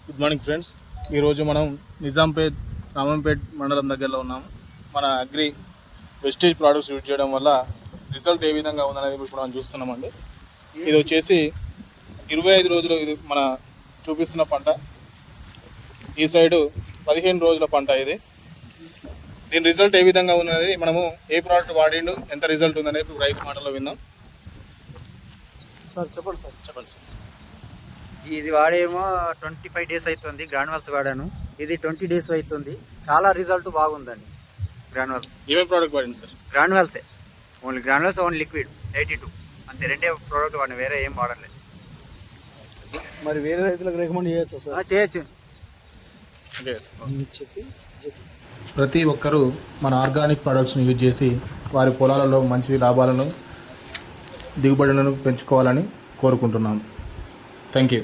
Good morning friends. ఈరోజు మనం నిజాంపేట్ రామంపేట్ మండలం దగ్గరలో ఉన్నాము. మన అగ్రి వెస్టేజ్ ప్రోడక్ట్స్ యూజ్ చేయడం వల్ల రిజల్ట్ ఏ విధంగా ఉందనేది ఇప్పుడు మనం చూస్తున్నామండి. ఇది వచ్చేసి 25 రోజులు ఇది మన చూపిస్తున్న పంట. ఈ సైడు 15 రోజుల పంట. ఇది దీని రిజల్ట్ ఏ విధంగా ఉన్నది, మనము ఏ ప్రోడక్ట్ వాడిండు, ఎంత రిజల్ట్ ఉందనేది ఇప్పుడు రైతు మాటలో విందాం. సార్ చెప్పండి సార్. ఇది వాడేమో 25 డేస్ అవుతుంది. గ్రాన్యువల్స్ వాడాను. ఇది 20 డేస్ అవుతుంది. చాలా రిజల్ట్ బాగుందండి. గ్రాన్యువల్స్ ఏమేమి ప్రోడక్ట్ వాడింది సార్? గ్రాన్యువల్సే, ఓన్లీ గ్రాన్యువల్స్, ఓన్లీ లిక్విడ్ 82 అంతే. రెండే ప్రోడక్ట్ వాడిన, వేరే ఏం వాడలేదు. మరి వేరే రైతులకు రికమెండ్ చేయొచ్చా సార్? చేయొచ్చు. ప్రతి ఒక్కరూ మన ఆర్గానిక్ ప్రొడక్ట్స్ని యూజ్ చేసి వారి పొలాలలో మంచి లాభాలను, దిగుబడులను పెంచుకోవాలని కోరుకుంటున్నాం. Thank you.